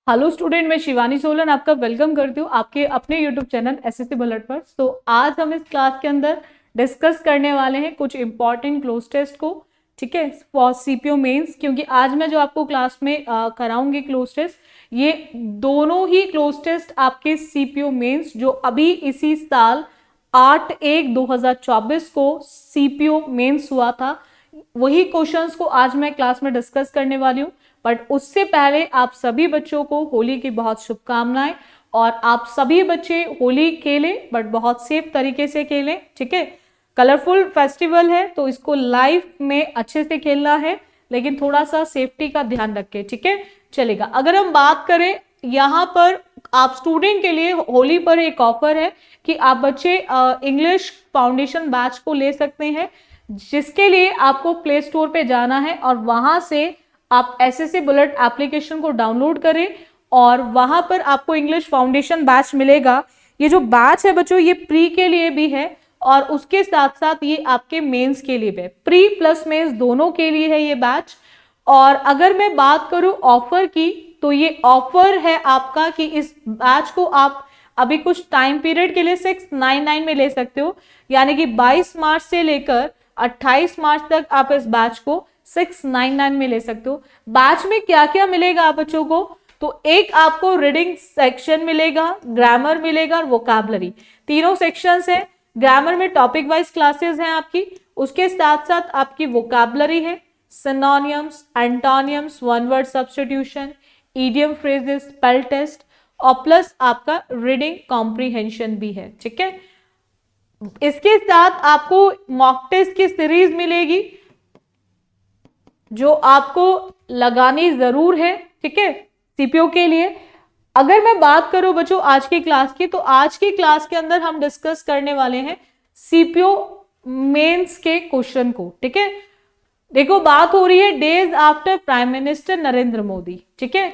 Hello student, मैं शिवानी सोलन आपका welcome करती हूँ आपके अपने यूट्यूब चैनल एसएससी बुलेट पर। तो आज हम इस क्लास के अंदर डिस्कस करने वाले हैं कुछ इंपॉर्टेंट क्लोज टेस्ट को, ठीक है, फॉर सीपीओ मेंस। क्योंकि आज मैं जो आपको क्लास में कराऊंगी क्लोज टेस्ट, ये दोनों ही क्लोज टेस्ट आपके सीपीओ मेंस जो अभी इसी साल 8/1/2024 को सीपीओ मेंस हुआ था, वही क्वेश्चंस को आज मैं क्लास में डिस्कस करने वाली हूँ। बट उससे पहले आप सभी बच्चों को होली की बहुत शुभकामनाएं, और आप सभी बच्चे होली खेलें बट बहुत सेफ तरीके से खेलें, ठीक है। कलरफुल फेस्टिवल है तो इसको लाइफ में अच्छे से खेलना है, लेकिन थोड़ा सा सेफ्टी का ध्यान रखें, ठीक है, चलेगा। अगर हम बात करें यहाँ पर आप स्टूडेंट के लिए होली पर एक ऑफर है कि आप बच्चे इंग्लिश फाउंडेशन बैच को ले सकते हैं, जिसके लिए आपको प्ले स्टोर पे जाना है और वहां से आप एसएससी बुलेट एप्लीकेशन को डाउनलोड करें और वहां पर आपको इंग्लिश फाउंडेशन बैच मिलेगा। ये जो बैच है बच्चों, ये प्री के लिए भी है और उसके साथ साथ ये आपके मेंस के लिए भी है, प्री प्लस मेंस दोनों के लिए है ये बैच। और अगर मैं बात करूं ऑफर की, तो ये ऑफर है आपका कि इस बैच को आप अभी कुछ टाइम पीरियड के लिए 699 में ले सकते हो, यानी कि 22 मार्च से लेकर 28 मार्च तक आप इस बैच को 699 में ले सकते हो। बैच में क्या क्या मिलेगा आप बच्चों को, तो एक आपको रीडिंग सेक्शन मिलेगा, ग्रामर मिलेगा और वोकैबुलरी, तीनों सेक्शंस हैं। ग्रामर में टॉपिक वाइज क्लासेस हैं आपकी, उसके साथ साथ आपकी वोकैबुलरी है, synonyms, antonyms, one word substitution, idiom phrases, spell test, और प्लस आपका रीडिंग कॉम्प्रिहेंशन भी है, ठीक है। इसके साथ आपको मॉक टेस्ट की सीरीज मिलेगी जो आपको लगानी जरूर है, ठीक है, सीपीओ के लिए। अगर मैं बात करूं बच्चों आज की क्लास की, तो आज की क्लास के अंदर हम डिस्कस करने वाले हैं सीपीओ मेंस के क्वेश्चन को, ठीक है। देखो बात हो रही है days after prime minister Narendra Modi, ठीक है,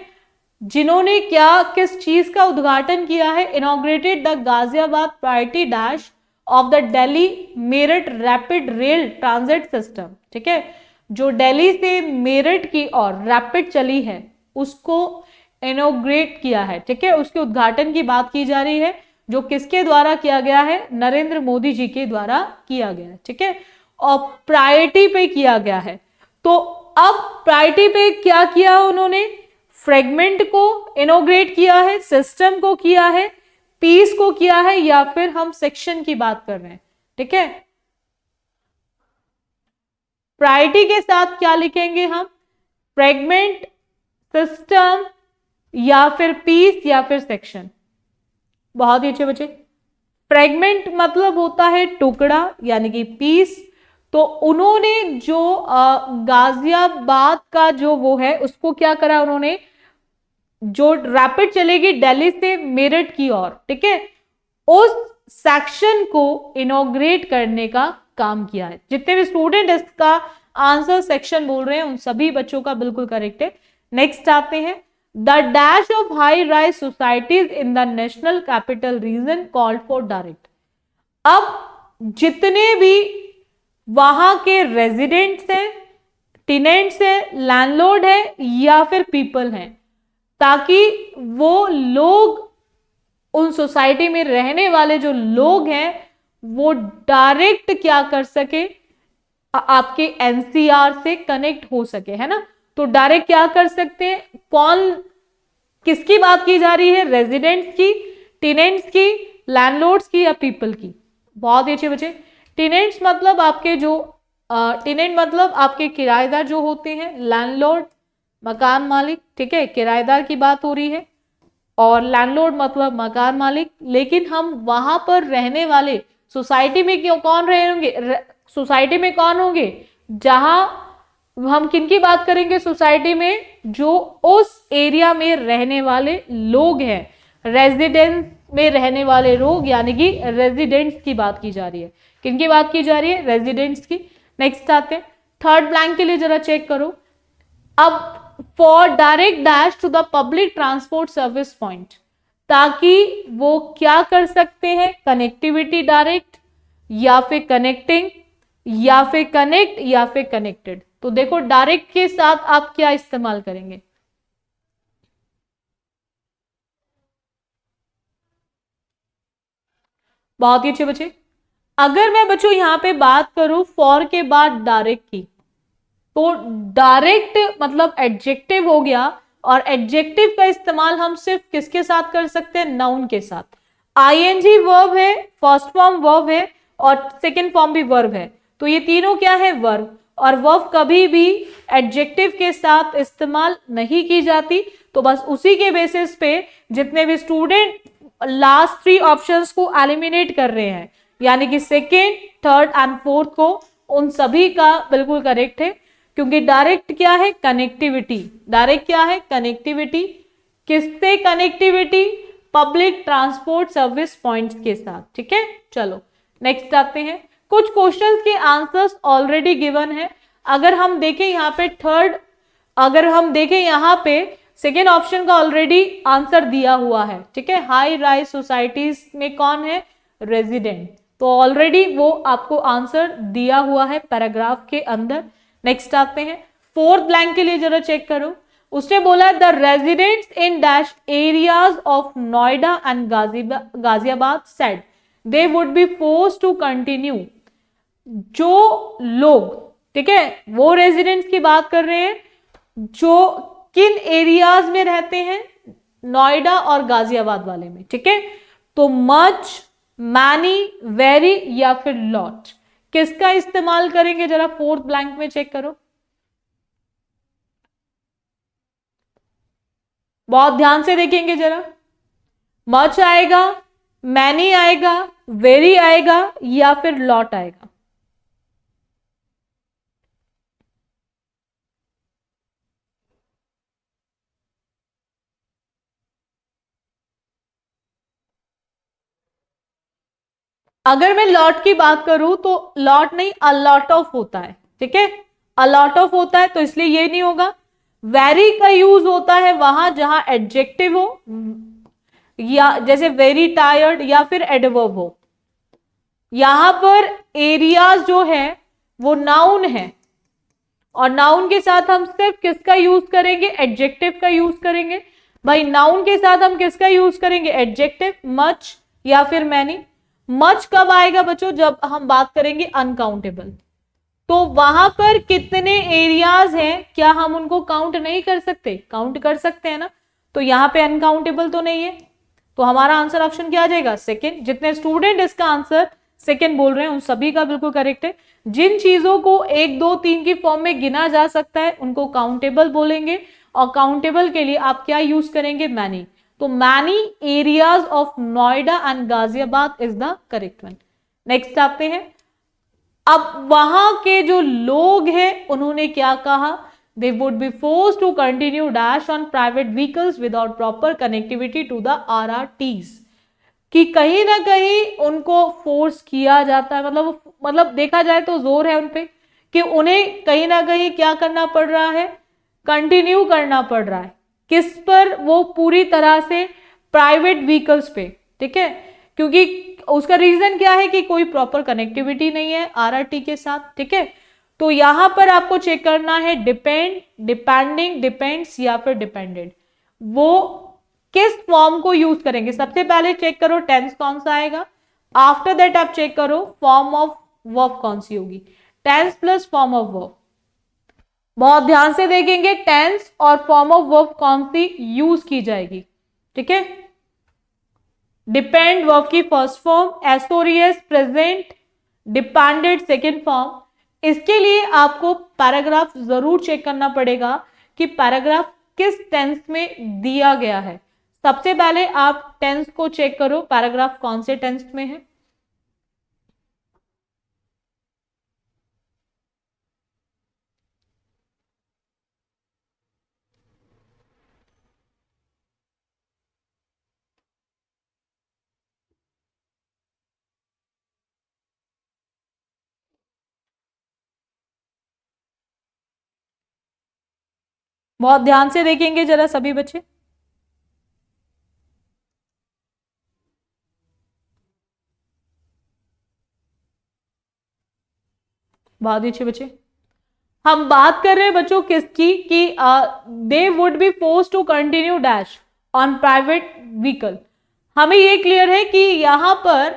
जिन्होंने क्या किस चीज का उद्घाटन किया है, inaugurated the Ghaziabad priority dash of the Delhi Meerut rapid rail transit system, ठीक है, जो दिल्ली से मेरठ की और रैपिड चली है उसको इनॉग्रेट किया है, ठीक है, उसके उद्घाटन की बात की जा रही है, जो किसके द्वारा किया गया है, नरेंद्र मोदी जी के द्वारा किया गया है, ठीक है, और प्रायोरिटी पे किया गया है। तो अब प्रायोरिटी पे क्या किया उन्होंने, फ्रेगमेंट को इनॉग्रेट किया है, सिस्टम को किया है, पीस को किया है, या फिर हम सेक्शन की बात कर रहे हैं, ठीक है। प्रायोरिटी के साथ क्या लिखेंगे हम, फ्रेगमेंट, सिस्टम, या फिर पीस, या फिर सेक्शन। बहुत ही अच्छे बच्चे। फ्रेगमेंट मतलब होता है टुकड़ा यानी कि पीस। तो उन्होंने जो गाजियाबाद का जो वो है उसको क्या करा उन्होंने, जो रैपिड चलेगी दिल्ली से मेरठ की ओर, ठीक है, उस सेक्शन को इनॉग्रेट करने का काम किया है। जितने भी स्टूडेंट इसका आंसर सेक्शन बोल रहे हैं उन सभी बच्चों का बिल्कुल करेक्ट है। नेक्स्ट आते हैं, the dash of high rise societies in the national capital region called for direct. अब जितने भी वहां के रेजिडेंट्स हैं, टेनेंट्स हैं, लैंडलॉर्ड है या फिर पीपल हैं, ताकि वो लोग, उन सोसाइटी में रहने वाले जो लोग हैं, वो डायरेक्ट क्या कर सके, आपके एनसीआर से कनेक्ट हो सके, है ना। तो डायरेक्ट क्या कर सकते हैं, कौन, किसकी बात की जा रही है, रेजिडेंट्स की, टेनेंट्स की, लैंडलॉर्ड्स की, या पीपल की। बहुत ही अच्छे बच्चे। टेनेंट्स मतलब आपके जो टेनेंट मतलब आपके किराएदार जो होते हैं, लैंडलॉर्ड मकान मालिक, ठीक है, किराएदार की बात हो रही है, और लैंडलॉर्ड मतलब मकान मालिक। लेकिन हम वहां पर रहने वाले सोसाइटी में क्यों कौन रहेंगे, सोसाइटी में कौन होंगे, जहां हम किनकी बात करेंगे, सोसाइटी में जो उस एरिया में रहने वाले लोग हैं, रेजिडेंस में रहने वाले लोग, यानी कि रेजिडेंट्स की बात की जा रही है। किनकी बात की जा रही है, रेजिडेंट्स की। नेक्स्ट आते हैं, थर्ड ब्लैंक के लिए जरा चेक करो। अब for direct dash to the public transport service point, ताकि वो क्या कर सकते हैं, कनेक्टिविटी डायरेक्ट, या फिर कनेक्टिंग, या फिर कनेक्ट, या फिर कनेक्टेड। तो देखो डायरेक्ट के साथ आप क्या इस्तेमाल करेंगे, बहुत ही अच्छे बच्चे। अगर मैं बच्चों यहां पे बात करूं फॉर के बाद डायरेक्ट की, तो डायरेक्ट मतलब एडजेक्टिव हो गया, और एडजेक्टिव का इस्तेमाल हम सिर्फ किसके साथ कर सकते हैं? नाउन के साथ। आईएनजी वर्ब है, फर्स्ट फॉर्म वर्ब है, और सेकेंड फॉर्म भी वर्ब है, तो ये तीनों क्या है? वर्ब। और वर्ब कभी भी एडजेक्टिव के साथ इस्तेमाल नहीं की जाती। तो बस उसी के बेसिस पे जितने भी स्टूडेंट लास्ट 3 ऑप्शंस को एलिमिनेट कर रहे हैं, यानी कि सेकेंड, थर्ड एंड फोर्थ को, उन सभी का बिल्कुल करेक्ट है, क्योंकि डायरेक्ट क्या है? कनेक्टिविटी। डायरेक्ट क्या है? कनेक्टिविटी। किससे connectivity? Public transport service points के साथ। ठीक है, चलो नेक्स्ट आते हैं। कुछ क्वेश्चंस के आंसर्स ऑलरेडी गिवन है। अगर हम देखें यहाँ पे थर्ड, अगर हम देखें यहाँ पे सेकेंड ऑप्शन का ऑलरेडी आंसर दिया हुआ है। ठीक है, हाई राइज सोसाइटीज में कौन है? रेजिडेंट। तो ऑलरेडी वो आपको आंसर दिया हुआ है पैराग्राफ के अंदर। नेक्स्ट आते हैं, फोर्थ ब्लैंक के लिए जरा चेक करो। उसने बोला the residents in dash areas of Noida and Ghaziabad said they would be force to continue. जो लोग, ठीक है, वो रेजिडेंट्स की बात कर रहे हैं जो किन एरियाज में रहते हैं? नोएडा और गाजियाबाद वाले में। ठीक है, तो मच, मैनी, वेरी या फिर लॉट, किसका इस्तेमाल करेंगे? जरा फोर्थ ब्लैंक में चेक करो, बहुत ध्यान से देखेंगे जरा। मच आएगा, मैनी आएगा, वेरी आएगा या फिर लॉट आएगा? अगर मैं लॉट की बात करूं तो लॉट नहीं, अ लॉट ऑफ होता है। ठीक है, अ लॉट ऑफ होता है, तो इसलिए ये नहीं होगा। वेरी का यूज होता है वहां जहां एडजेक्टिव हो, या जैसे वेरी टायर्ड, या फिर एडवर्ब हो। यहां पर एरियाज जो है वो नाउन है, और नाउन के साथ हम सिर्फ किसका यूज करेंगे? एडजेक्टिव का यूज करेंगे। भाई नाउन के साथ हम किसका यूज करेंगे? एडजेक्टिव, मच या फिर मैनी। मच कब आएगा बच्चों? जब हम बात करेंगे अनकाउंटेबल। तो वहां पर कितने एरियाज हैं, क्या हम उनको काउंट नहीं कर सकते? काउंट कर सकते हैं ना। तो यहां पे अनकाउंटेबल तो नहीं है, तो हमारा आंसर ऑप्शन क्या आ जाएगा? सेकेंड। जितने स्टूडेंट इसका आंसर सेकेंड बोल रहे हैं उन सभी का बिल्कुल करेक्ट है। जिन चीजों को 1, 2, 3 की फॉर्म में गिना जा सकता है उनको काउंटेबल बोलेंगे, और काउंटेबल के लिए आप क्या यूज करेंगे? मैनी। तो many areas of Noida and Ghaziabad is the correct one. Next आते हैं, अब वहां के जो लोग हैं उन्होंने क्या कहा? They would be force to continue dash on private vehicles without proper connectivity to the RRTs, कि कहीं ना कहीं उनको फोर्स किया जाता है, मतलब देखा जाए तो जोर है उनपे कि उन्हें कहीं ना कहीं क्या करना पड़ रहा है? कंटिन्यू करना पड़ रहा है। किस पर? वो पूरी तरह से प्राइवेट व्हीकल्स पे। ठीक है, क्योंकि उसका रीजन क्या है? कि कोई प्रॉपर कनेक्टिविटी नहीं है RRT के साथ। ठीक है, तो यहां पर आपको चेक करना है डिपेंड, डिपेंडिंग, डिपेंड्स या फिर डिपेंडेंट, वो किस फॉर्म को यूज करेंगे। सबसे पहले चेक करो टेंस कौन सा आएगा, आफ्टर दैट आप चेक करो फॉर्म ऑफ वर्ब कौन सी होगी। Tens plus form of verb, बहुत ध्यान से देखेंगे टेंस और फॉर्म ऑफ वर्ब कौन सी यूज की जाएगी। ठीक है, डिपेंड वर्ब की फर्स्ट फॉर्म, एसोरियस प्रेजेंट, डिपेंडेंट सेकेंड फॉर्म। इसके लिए आपको पैराग्राफ जरूर चेक करना पड़ेगा कि पैराग्राफ किस टेंस में दिया गया है। सबसे पहले आप टेंस को चेक करो, पैराग्राफ कौन से टेंस में है। बहुत ध्यान से देखेंगे जरा सभी बच्चे। बहुत ही अच्छे बच्चे, हम बात कर रहे हैं बच्चों किसकी? कि they would be force to continue dash on private vehicle. हमें ये क्लियर है कि यहां पर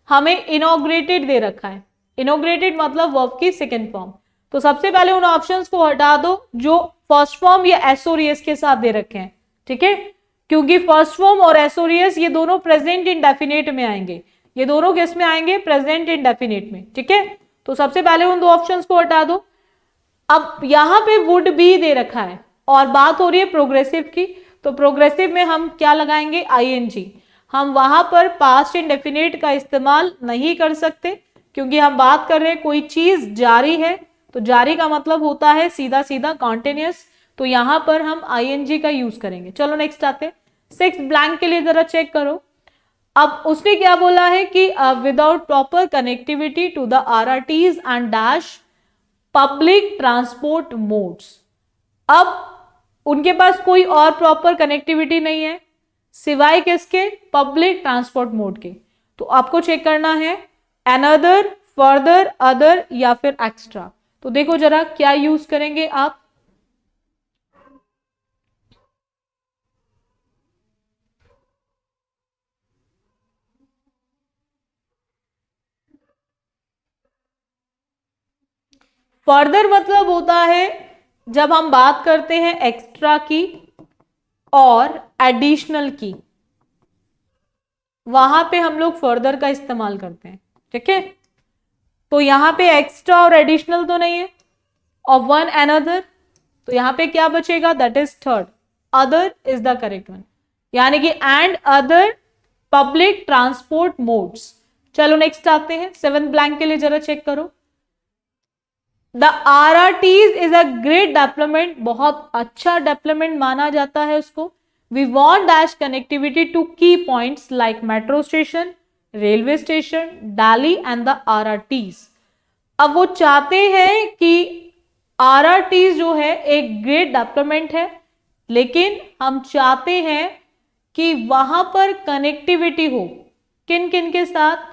हमें इनॉग्रेटेड दे रखा है। इनॉग्रेटेड मतलब वर्ब की सेकेंड फॉर्म। तो सबसे पहले उन ऑप्शंस को हटा दो जो फर्स्ट फॉर्म या एसओरियस के साथ दे रखे हैं, ठीक है, क्योंकि फर्स्ट फॉर्म और एसओरियस ये दोनों प्रेजेंट इंडेफिनिट में आएंगे। ये दोनों किस में आएंगे? प्रेजेंट इंडेफिनिट में, ठीक है। तो सबसे पहले उन दो ऑप्शंस को हटा दो। अब यहां पे वुड बी दे रखा है और बात हो रही है प्रोग्रेसिव की, तो प्रोग्रेसिव में हम क्या लगाएंगे? आईएनजी। हम वहां पर पास्ट इंडेफिनिट का इस्तेमाल नहीं कर सकते क्योंकि हम बात कर रहे हैं कोई चीज जारी है, तो जारी का मतलब होता है सीधा सीधा कॉन्टिन्यूअस, तो यहां पर हम आईएनजी का यूज करेंगे। चलो नेक्स्ट आते हैं। 6 ब्लैंक के लिए जरा चेक करो। अब उसने क्या बोला है कि without proper connectivity to the RRTs and dash public transport modes. अब उनके पास कोई और प्रॉपर कनेक्टिविटी नहीं है सिवाय किसके? पब्लिक ट्रांसपोर्ट मोड के। तो आपको चेक करना है अनदर, फर्दर, अदर या फिर एक्स्ट्रा। तो देखो जरा क्या यूज करेंगे आप। फर्दर मतलब होता है जब हम बात करते हैं एक्स्ट्रा की और एडिशनल की, वहां पे हम लोग फर्दर का इस्तेमाल करते हैं, ठीक है। तो यहां पे एक्स्ट्रा और एडिशनल तो नहीं है, और वन अनदर, तो यहां पे क्या बचेगा? That is third, other is the correct one, यानी कि and other public transport modes. चलो नेक्स्ट आते हैं। 7 ब्लैंक के लिए जरा चेक करो। The RRTs is a great development, बहुत अच्छा डेवलपमेंट माना जाता है उसको। We want dash connectivity to key points like metro station, railway station, Delhi and the RRTs। अब वो चाहते हैं कि RRTs जो है एक ग्रेट डेवलपमेंट है, लेकिन हम चाहते हैं कि वहां पर कनेक्टिविटी हो किन किन के साथ?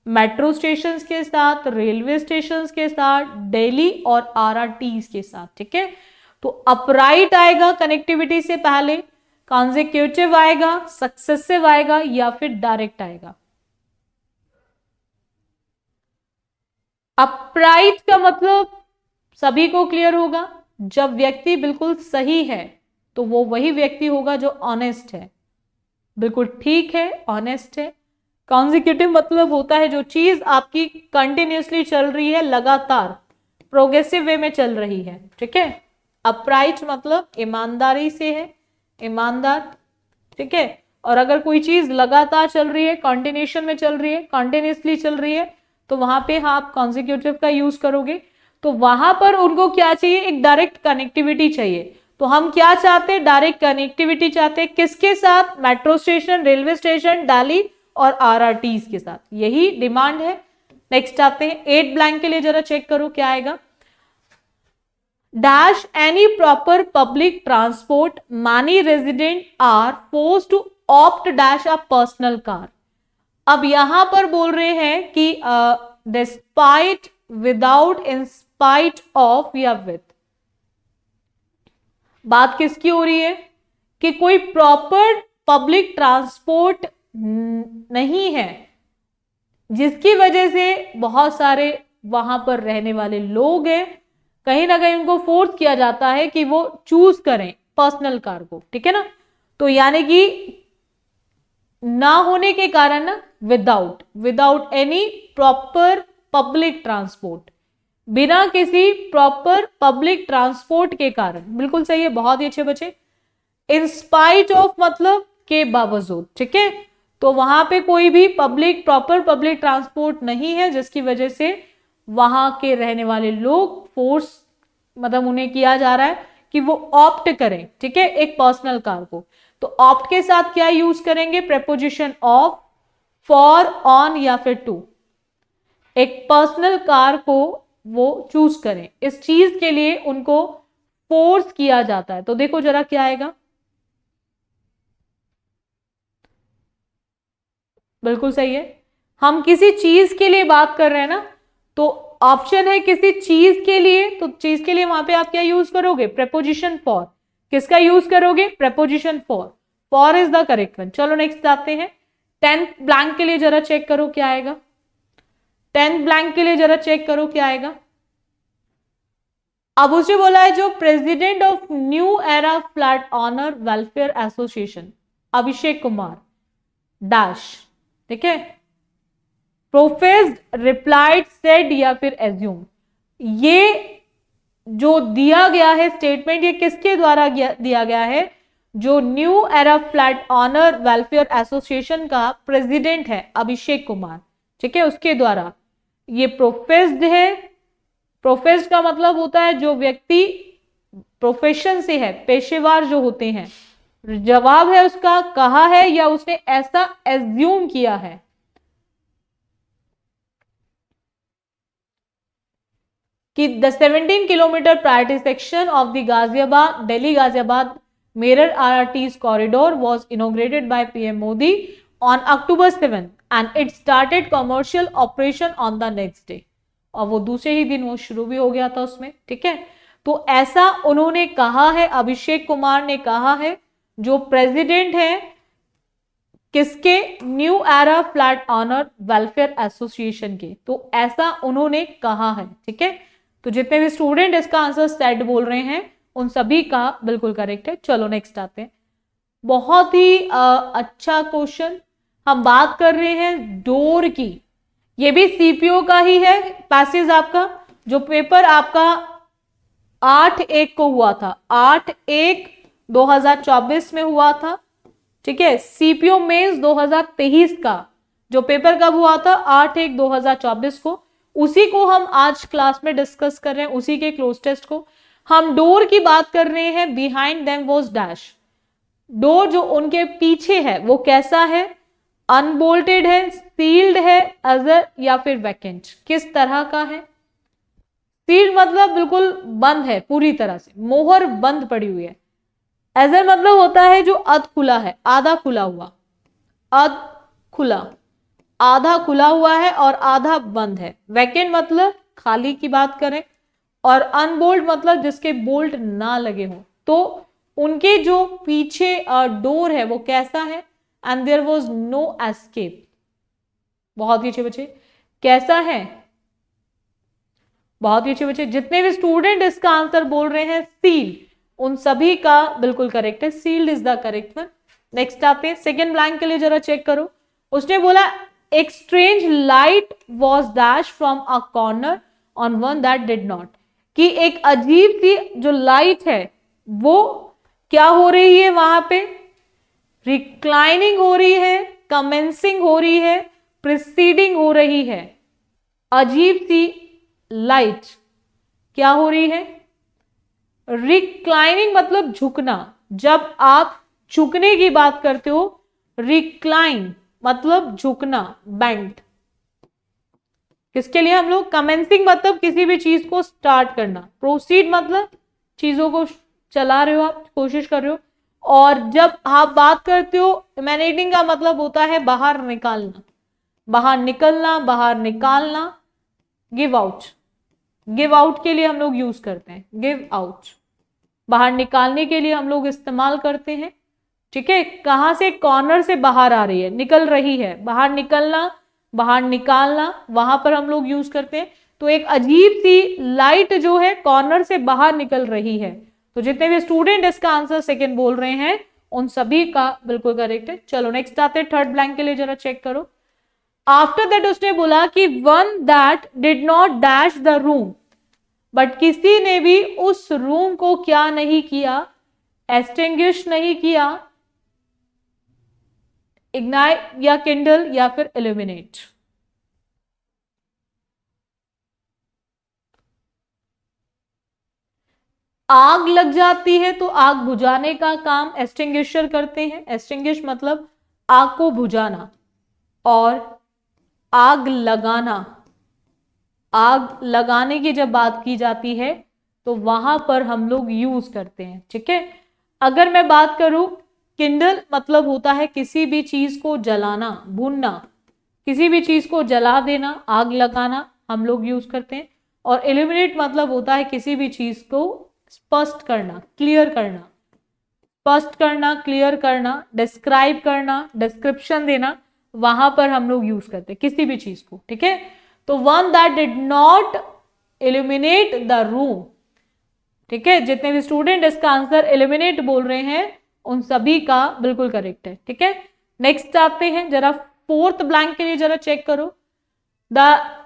मेट्रो स्टेशंस के साथ, रेलवे स्टेशंस के साथ, दिल्ली और RRTs के साथ, ठीक है। तो अपराइट आएगा कनेक्टिविटी से पहले, कॉन्जिक्यूटिव आएगा, सक्सेसिव आएगा या फिर डायरेक्ट आएगा। अपराइट का मतलब सभी को क्लियर होगा, जब व्यक्ति बिल्कुल सही है तो वो वही व्यक्ति होगा जो ऑनेस्ट है, बिल्कुल ठीक है, ऑनेस्ट है। कॉन्जिक्यूटिव मतलब होता है जो चीज आपकी कंटिन्यूसली चल रही है, लगातार प्रोग्रेसिव वे में चल रही है, ठीक है। अपराइट मतलब ईमानदारी से है, ईमानदार, ठीक है। और अगर कोई चीज लगातार चल रही है, कॉन्टिन्यूशन में चल रही है, कॉन्टिन्यूसली चल रही है, तो वहां पे आप कॉन्जिक्यूटिव का यूज करोगे। तो वहां पर उनको क्या चाहिए? एक डायरेक्ट कनेक्टिविटी चाहिए। तो हम क्या चाहते हैं? डायरेक्ट कनेक्टिविटी चाहते हैं। किसके साथ? Metro station, railway station, Delhi और RRTs के साथ, यही डिमांड है। नेक्स्ट आते हैं। 8 ब्लैंक के लिए जरा चेक करो क्या आएगा। Dash any proper public transport many resident are forced to opt dash a personal car. अब यहां पर बोल रहे हैं कि despite, without, in spite of या विथ। बात किसकी हो रही है? कि कोई प्रॉपर पब्लिक ट्रांसपोर्ट नहीं है, जिसकी वजह से बहुत सारे वहां पर रहने वाले लोग हैं, कहीं ना कहीं उनको फोर्स किया जाता है कि वो चूज करें पर्सनल कार को, ठीक है ना। तो यानी कि ना होने के कारण ना, without any proper public transport, बिना किसी प्रॉपर पब्लिक ट्रांसपोर्ट के कारण, बिल्कुल सही है, बहुत ही अच्छे बच्चे। इन स्पाइट ऑफ मतलब के बावजूद, ठीक है। तो वहां पे कोई भी प्रॉपर पब्लिक ट्रांसपोर्ट नहीं है, जिसकी वजह से वहां के रहने वाले लोग फोर्स, मतलब उन्हें किया जा रहा है कि वो ऑप्ट करें, ठीक है, एक पर्सनल कार को। तो ऑप्ट के साथ क्या यूज करेंगे? प्रेपोजिशन ऑफ, फॉर, ऑन या फिर टू। एक पर्सनल कार को वो चूज करें, इस चीज के लिए उनको फोर्स किया जाता है। तो देखो जरा क्या आएगा। बिल्कुल सही है। हम किसी चीज के लिए बात कर रहे हैं ना, तो ऑप्शन है किसी चीज के लिए, तो चीज के लिए वहां पे आप क्या यूज करोगे? Preposition for. किसका यूज करोगे? Preposition for. For is the correct one. चलो नेक्स्ट आते हैं। 10 ब्लैंक के लिए जरा चेक करो क्या आएगा। 10th ब्लैंक के लिए जरा चेक करो क्या आएगा। अब उसे बोला है जो president of new era flat owner welfare association Abhishek Kumar dash, ठीक है, प्रोफेस्ड, रिप्लाइड, सेड या फिर एज्यूम। ये जो दिया गया है स्टेटमेंट ये किसके द्वारा दिया गया है? जो new era flat owner welfare association का प्रेसिडेंट है अभिषेक कुमार, ठीक है, उसके द्वारा ये प्रोफेस्ड है। प्रोफेस्ड का मतलब होता है जो व्यक्ति प्रोफेशन से है, पेशेवर जो होते हैं। जवाब है उसका कहा है या उसने ऐसा एज्यूम किया है। कि the 17 kilometre priority section of the Ghaziabad Delhi Ghaziabad Mirror RRT's corridor was inaugurated by PM Modi on October 7th and it started commercial operation on the next day। और वो दूसरे ही दिन वो शुरू भी हो गया था उसमें, ठीक है। तो ऐसा उन्होंने कहा है, अभिषेक कुमार ने कहा है, जो प्रेसिडेंट है किसके? New era flat owner welfare association के। तो ऐसा उन्होंने कहा है, ठीक है। तो जितने भी स्टूडेंट इसका आंसर सेट बोल रहे हैं उन सभी का बिल्कुल करेक्ट है। चलो नेक्स्ट आते हैं। बहुत ही अच्छा क्वेश्चन, हम बात कर रहे हैं डोर की। ये भी सीपीओ का ही है पैसेज आपका, जो पेपर आपका 8/1 को हुआ था, 8/1/2024 में हुआ था, ठीक है। सीपीओ मेंस 2023 का जो पेपर कब हुआ था? 8/1/2024 को। उसी को हम आज क्लास में डिस्कस कर रहे हैं, उसी के क्लोज टेस्ट को। हम डोर की बात कर रहे हैं। Behind them was dash, door जो उनके पीछे है वो कैसा है? अनबोल्टेड है, सील्ड है, अजर या फिर वैकेंट, किस तरह का है? सील्ड मतलब बिल्कुल बंद है, पूरी तरह से मोहर बंद पड़ी हुई है। अजर मतलब होता है जो अध खुला है, आधा खुला हुआ, अध खुला, आधा खुला हुआ है और आधा बंद है। वैकेंट मतलब खाली की बात करें, और अनबोल्ट मतलब जिसके बोल्ट ना लगे हो। तो उनके जो पीछे डोर है वो कैसा है? And there was no escape. बहुत ही अच्छे बच्चे, कैसा है? बहुत ही अच्छे बच्चे। जितने भी स्टूडेंट इसका आंसर बोल रहे हैं सील, उन सभी का बिल्कुल करेक्ट है, sealed is the correct one. Next आते हैं सेकेंड ब्लैंक के लिए, जरा चेक करो। उसने बोला एक strange light was dash from a corner on one that did not, कि एक अजीब सी जो लाइट है वो क्या हो रही है वहां पे? रिक्लाइनिंग हो रही है, कमेंसिंग हो रही है, प्रिसीडिंग हो रही है। अजीब सी लाइट क्या हो रही है? रिक्लाइनिंग मतलब झुकना। जब आप झुकने की बात करते हो, रिक्लाइन मतलब झुकना, बेंड। किसके लिए हम लोग? कमेंसिंग मतलब किसी भी चीज को स्टार्ट करना, प्रोसीड मतलब चीजों को चला रहे हो आप, कोशिश कर रहे हो। और जब आप बात करते हो इमेनेटिंग का मतलब होता है बाहर निकालना, बाहर निकलना, बाहर निकालना। गिव आउट, गिव आउट के लिए हम लोग यूज करते हैं, गिव आउट बाहर निकालने के लिए हम लोग इस्तेमाल करते हैं, ठीक है। कहां से? कॉर्नर से बाहर आ रही है, निकल रही है, बाहर निकलना, बाहर निकालना, वहां पर हम लोग यूज करते हैं। तो एक अजीब सी लाइट जो है कॉर्नर से बाहर निकल रही है। तो जितने भी स्टूडेंट इसका आंसर सेकंड बोल रहे हैं उन सभी का बिल्कुल करेक्ट है। चलो नेक्स्ट आते हैं थर्ड ब्लैंक के लिए, जरा चेक करो। आफ्टर दैट उसने बोला कि one that did not dash the room, but किसी ने भी उस रूम को क्या नहीं किया? एक्सटिंग्विश नहीं किया, इग्नाइट या किंडल या फिर इल्यूमिनेट। आग लग जाती है तो आग बुझाने का काम एक्सटिंग्विशर करते हैं। एक्सटिंग्विश मतलब आग को बुझाना, और आग लगाना, आग लगाने की जब बात की जाती है तो वहां पर हम लोग यूज करते हैं, ठीक है। अगर मैं बात करूं, किंडल मतलब होता है किसी भी चीज को जलाना, भूनना, किसी भी चीज को जला देना, आग लगाना हम लोग यूज करते हैं। और इल्यूमिनेट मतलब होता है किसी भी चीज को स्पष्ट करना, क्लियर करना, स्पष्ट करना, क्लियर करना, डिस्क्राइब करना, डिस्क्रिप्शन देना, वहां पर हम लोग यूज करते हैं किसी भी चीज को, ठीक है। तो one that did not illuminate the room. ठीक है, जितने भी स्टूडेंट इसका आंसर इल्यूमिनेट बोल रहे हैं उन सभी का बिल्कुल करेक्ट है। ठीक है, नेक्स्ट आते हैं, जरा फोर्थ ब्लैंक के लिए जरा चेक करो। The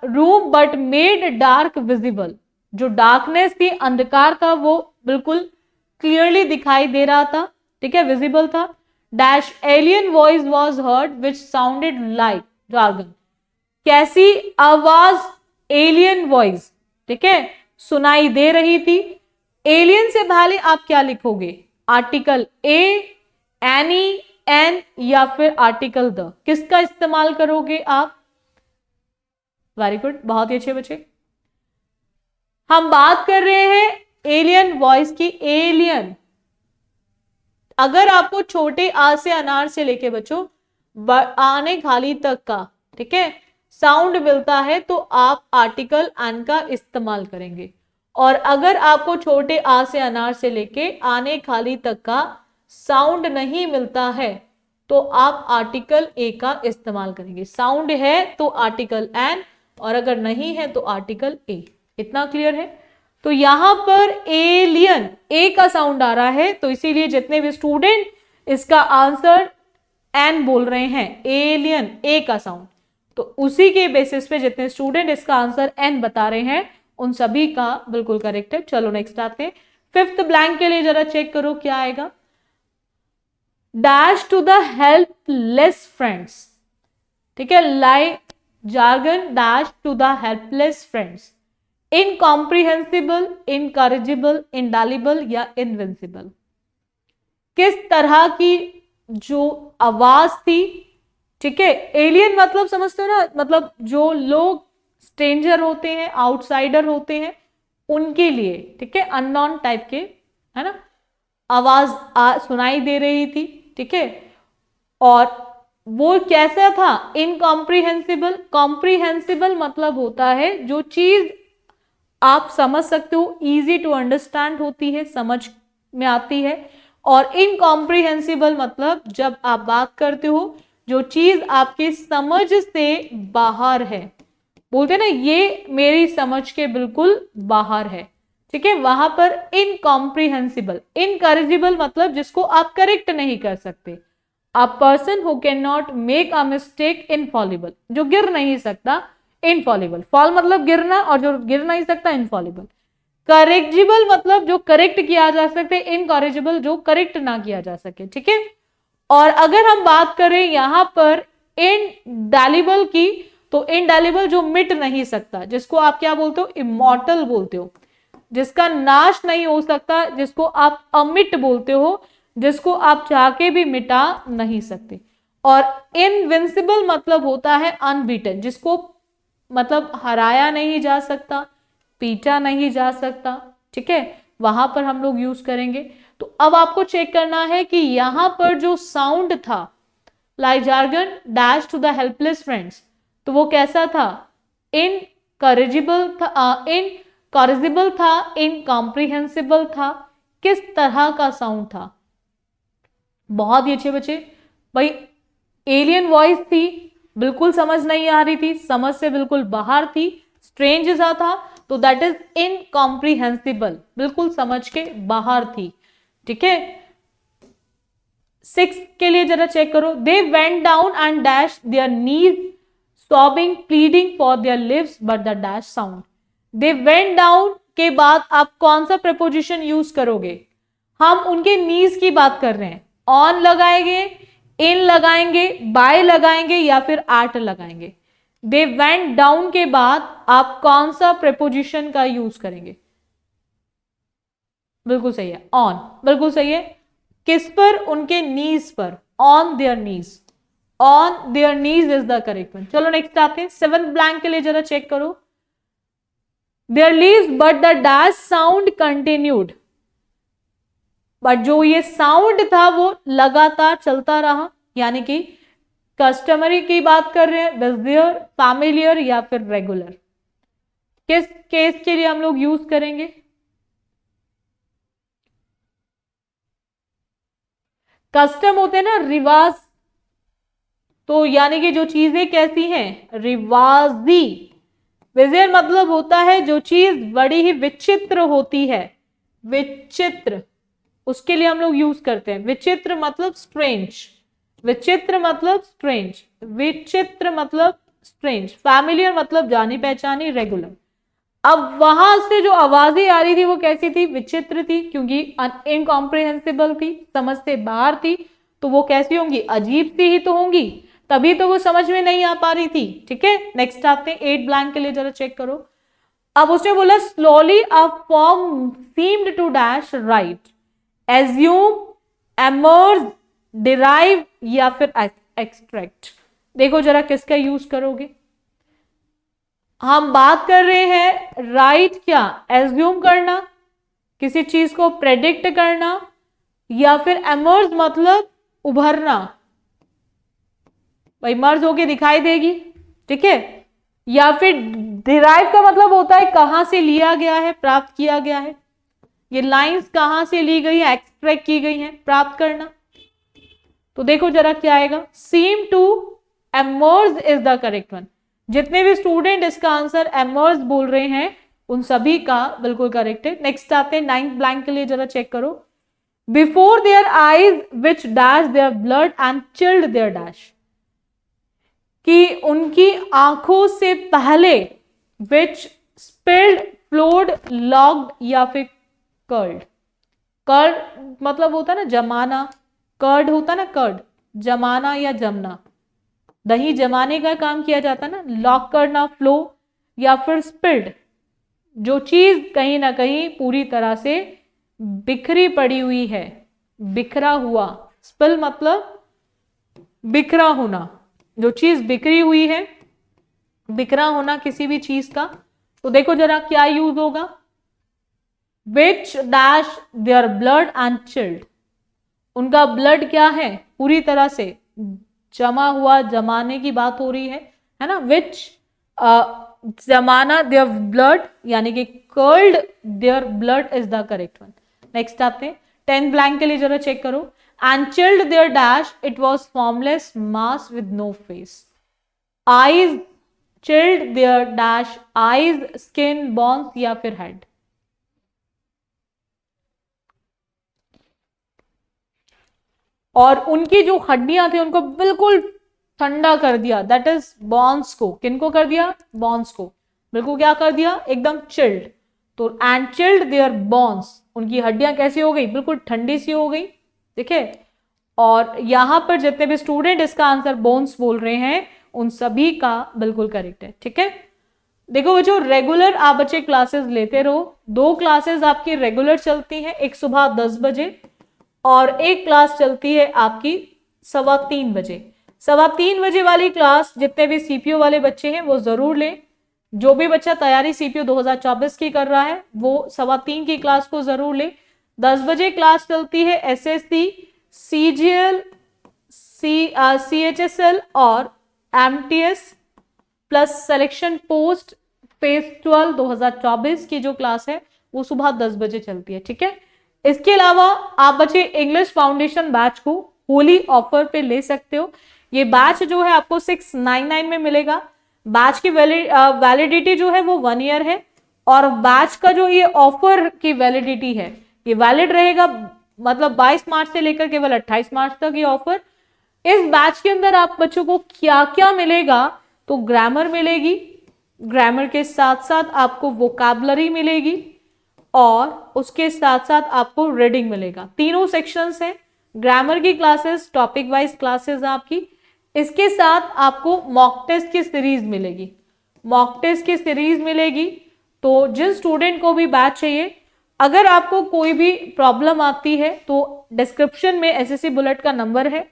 room but made dark visible, जो डार्कनेस थी, अंधकार था, वो बिल्कुल क्लियरली दिखाई दे रहा था। ठीक है, विजिबल था। Dash alien voice was heard which sounded like jargon, कैसी आवाज, एलियन वॉइस, ठीक है, सुनाई दे रही थी। एलियन से पहले आप क्या लिखोगे, आर्टिकल ए, एनी, एन या फिर आर्टिकल द, किसका इस्तेमाल करोगे आप? वेरी गुड, बहुत ही अच्छे बच्चे। हम बात कर रहे हैं एलियन वॉइस की। एलियन, अगर आपको छोटे आ से अनार से लेके बच्चों आने खाली तक का, ठीक है, साउंड मिलता है तो आप आर्टिकल एन का इस्तेमाल करेंगे। और अगर आपको छोटे आ से अनार से लेके आने खाली तक का साउंड नहीं मिलता है तो आप आर्टिकल ए का इस्तेमाल करेंगे। साउंड है तो आर्टिकल एन, और अगर नहीं है तो आर्टिकल ए। इतना क्लियर है? तो यहां पर एलियन, ए का साउंड आ रहा है, तो इसीलिए जितने भी स्टूडेंट इसका आंसर एन बोल रहे हैं, एलियन, ए का साउंड, तो उसी के बेसिस पे जितने स्टूडेंट इसका आंसर एन बता रहे हैं उन सभी का बिल्कुल करेक्ट है। चलो नेक्स्ट आते हैं, फिफ्थ ब्लैंक के लिए जरा चेक करो क्या आएगा। Dash to the helpless friends, ठीक है, like jargon, dash to the helpless friends, incomprehensible, incorrigible, indelible या इनविंसिबल, किस तरह की जो आवाज थी। ठीक है, एलियन मतलब समझते हो ना, मतलब जो लोग स्ट्रेंजर होते हैं, आउटसाइडर होते हैं, उनके लिए, ठीक है, अननोन टाइप के, है ना, आवाज सुनाई दे रही थी। ठीक है, और वो कैसा था, इनकॉम्प्रिहेंसिबल। कॉम्प्रिहेंसिबल मतलब होता है जो चीज आप समझ सकते हो, इजी टू अंडरस्टैंड होती है, समझ में आती है। और इनकॉम्प्रिहेंसिबल मतलब जब आप बात करते हो जो चीज आपकी समझ से बाहर है, बोलते हैं ना ये मेरी समझ के बिल्कुल बाहर है। ठीक है, वहां पर इनकॉम्प्रिहेंसिबल। इनकरेजिबल मतलब जिसको आप करेक्ट नहीं कर सकते। A person who can not make a mistake, Infallible, जो गिर नहीं सकता, इनफॉलिबल। फॉल मतलब गिरना, और जो गिर नहीं सकता इनफॉलिबल। करेक्जिबल मतलब जो करेक्ट किया जा सकते, इनकरेजिबल जो करेक्ट ना किया जा सके। ठीक है, और अगर हम बात करें यहां पर इनडेलिबल की, तो इनडेलिबल जो मिट नहीं सकता, जिसको आप क्या बोलते हो, इमॉर्टल बोलते हो, जिसका नाश नहीं हो सकता, जिसको आप अमिट बोलते हो, जिसको आप चाह के भी मिटा नहीं सकते। और इनविंसिबल मतलब होता है अनबीटन, जिसको मतलब हराया नहीं जा सकता, पीटा नहीं जा सकता। ठीक है, वहां पर हम लोग यूज करेंगे। तो अब आपको चेक करना है कि यहां पर जो साउंड था, like jargon, dash to the helpless friends, तो वो कैसा था, इनकरेजिबल था, इनकरेजिबल था, इनकॉम्प्रिहेंसिबल था, किस तरह का साउंड था। बहुत ही अच्छे बच्चे। भाई एलियन वॉइस थी, बिल्कुल समझ नहीं आ रही थी, समझ से बिल्कुल बाहर थी, स्ट्रेंज सा था, तो दैट इज इनकॉम्प्रिहेंसिबल, बिल्कुल समझ के बाहर थी। ठीक है, 6 के लिए जरा चेक करो। They went down and dash their knees, sobbing, pleading for their lives, but the dash sound. They went down के बाद आप कौन सा प्रेपोजिशन यूज करोगे? हम उनके नीज की बात कर रहे हैं। ऑन लगाएंगे, इन लगाएंगे, बाय लगाएंगे या फिर एट लगाएंगे। दे वेंट डाउन के बाद आप कौन सा प्रेपोजिशन का यूज करेंगे? बिल्कुल सही है, ऑन, बिल्कुल सही है। किस पर? उनके नीज पर, on their knees, on their knees is the correct one. चलो नेक्स्ट आते हैं, 7 ब्लैंक के लिए जरा चेक करो। There leaves but the dash sound continued, but जो ये साउंड था वो लगातार चलता रहा, यानी कि कस्टमरी की बात कर रहे हैं, बिज़ियर, फैमिलियर या फिर रेगुलर। किस केस के लिए हम लोग यूज करेंगे? कस्टम होते हैं ना, रिवाज, तो यानी कि जो चीजें कैसी हैं, रिवाजी, बिजेयर मतलब होता है जो चीज बड़ी ही विचित्र होती है, विचित्र, उसके लिए हम लोग यूज करते हैं। विचित्र मतलब स्ट्रेंज, विचित्र मतलब स्ट्रेंज, विचित्र मतलब स्ट्रेंज। फैमिलियर मतलब जानी पहचानी, रेगुलर। अब वहां से जो आवाजें आ रही थी वो कैसी थी? विचित्र थी, क्योंकि इनकॉम्प्रिहेंसिबल थी, समझ से बाहर थी। तो वो कैसी होंगी? अजीब सी ही तो होंगी, तभी तो वो समझ में नहीं आ पा रही थी। ठीक है, नेक्स्ट आते हैं 8 ब्लैंक के लिए, जरा चेक करो। अब उसने बोला slowly a form seemed to dash write, assume, emerge, derive या फिर एक्सट्रैक्ट। देखो जरा किसका यूज करोगे। हम बात कर रहे हैं राइट क्या? एज्यूम करना, किसी चीज को प्रेडिक्ट करना, या फिर एमर्ज मतलब उभरना, भाई मर्ज होके दिखाई देगी। ठीक है, या फिर डिराइव का मतलब होता है कहां से लिया गया है, प्राप्त किया गया है। ये लाइंस कहां से ली गई है? एक्सट्रैक्ट की गई है, प्राप्त करना। तो देखो जरा क्या आएगा, seem to emerge is the correct one. जितने भी स्टूडेंट इसका आंसर एमर्ज बोल रहे हैं उन सभी का बिल्कुल करेक्ट है। नेक्स्ट आते हैं 9th ब्लैंक के लिए, जरा चेक करो। Before their eyes which dash their blood and chilled their dash, कि उनकी आंखों से पहले, विच स्पिल्ड, फ्लोड, लॉग्ड या फिर कर्ड। कर्ड मतलब होता है ना जमाना, कर्ड होता ना कर्ड, जमाना या जमना, दही जमाने का काम किया जाता ना, लॉक करना, फ्लो या फिर स्पिल्ड, जो चीज कहीं ना कहीं पूरी तरह से बिखरी पड़ी हुई है, बिखरा हुआ। स्पिल मतलब बिखरा होना, जो चीज बिखरी हुई है, बिखरा होना किसी भी चीज का। तो देखो जरा क्या यूज होगा, which dash their blood and chilled, उनका ब्लड क्या है? पूरी तरह से जमा हुआ, जमाने की बात हो रही है ना। विच जमाना देयर ब्लड, यानी कि curled their blood is the correct one. Next आते हैं 10 ब्लैंक के लिए, जरा चेक करो। And chilled their dash, it was formless mass with no face. Eyes chilled their dash, eyes, skin, bones या फिर हेड। और उनकी जो हड्डियां थी उनको बिल्कुल ठंडा कर दिया, दैट इज बॉन्स को। किनको कर दिया? बॉन्स को बिल्कुल क्या कर दिया? एकदम चिल्ड। तो एंड चिल्ड देयर बॉन्स, उनकी हड्डियां कैसी हो गई? बिल्कुल ठंडी सी हो गई। ठीक है, और यहां पर जितने भी स्टूडेंट इसका आंसर बोन्स बोल रहे हैं उन सभी का बिल्कुल करेक्ट है। ठीक है, देखो बच्चों, रेगुलर आप बच्चे क्लासेस लेते रहो। 2 क्लासेस आपकी रेगुलर चलती हैं, एक सुबह 10 बजे और एक क्लास चलती है आपकी 3:15 बजे। 3:15 बजे वाली क्लास जितने भी सीपीओ वाले बच्चे हैं वो जरूर लें। जो भी बच्चा तैयारी सीपीओ 2024 की कर रहा है वो 3:15 की क्लास को जरूर ले। 10 बजे क्लास चलती है एसएससी, सीजीएल, सीएचएसएल और MTS plus selection post phase 12 2024 की जो क्लास है वो सुबह 10 बजे चलती है। ठीक है, इसके अलावा आप बच्चे इंग्लिश फाउंडेशन बैच को होली ऑफर पे ले सकते हो। ये बैच जो है आपको 699 में मिलेगा। बैच की वैलिडिटी जो है वो 1 ईयर है, और बैच का जो ये ऑफर की वैलिडिटी है ये वैलिड रहेगा, मतलब 22 मार्च से लेकर केवल 28 मार्च तक ये ऑफर। इस बैच के अंदर आप बच्चों को क्या क्या मिलेगा? तो ग्रामर मिलेगी, ग्रामर के साथ साथ आपको वोकैबुलरी मिलेगी, और उसके साथ साथ आपको रीडिंग मिलेगा। तीनों सेक्शंस हैं, ग्रामर की क्लासेस, टॉपिक वाइज क्लासेस आपकी। इसके साथ आपको मॉक टेस्ट की सीरीज मिलेगी, मॉक टेस्ट की सीरीज मिलेगी। तो जिन स्टूडेंट को भी बैच चाहिए, अगर आपको कोई भी प्रॉब्लम आती है तो डिस्क्रिप्शन में एसएससी बुलेट का नंबर है,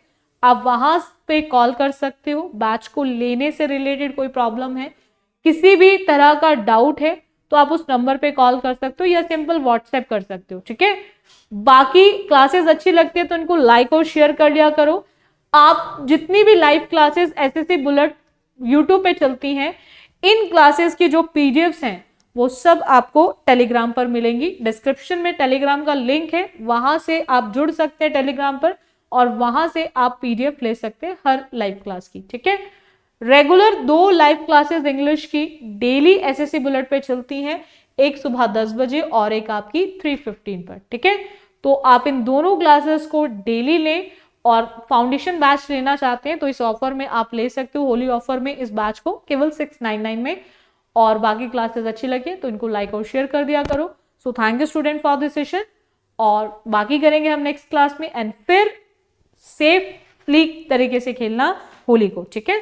आप वहां पे कॉल कर सकते हो। बैच को लेने से रिलेटेड कोई प्रॉब्लम है, किसी भी तरह का डाउट है तो आप उस नंबर पे कॉल कर सकते हो या सिंपल व्हाट्सएप कर सकते हो। ठीक है, बाकी क्लासेस अच्छी लगती है तो इनको लाइक और शेयर कर लिया करो। आप जितनी भी live classes SSC bullet YouTube पे चलती हैं, इन क्लासेस की जो पीडीएफ्स हैं वो सब आपको टेलीग्राम पर मिलेंगी। डिस्क्रिप्शन में टेलीग्राम का लिंक है, वहां से आप जुड़ सकते हैं टेलीग्राम पर, और वहां से आप पीडीएफ ले सकते हैं हर लाइव क्लास की। ठीक है, रेगुलर 2 लाइव क्लासेस इंग्लिश की डेली एसएससी बुलेट पे चलती हैं, एक सुबह 10 बजे और एक आपकी 3:15 पर, ठीक है। तो आप इन दोनों क्लासेस को डेली लें, और फाउंडेशन बैच लेना चाहते हैं तो इस ऑफर में आप ले सकते हो, होली ऑफर में इस बैच को केवल 699 में। और बाकी क्लासेस अच्छी लगे तो इनको लाइक और शेयर कर दिया करो। So thank you student for this session, और बाकी करेंगे हम नेक्स्ट क्लास में। एंड फिर सेफली तरीके से खेलना होली को, ठीक है।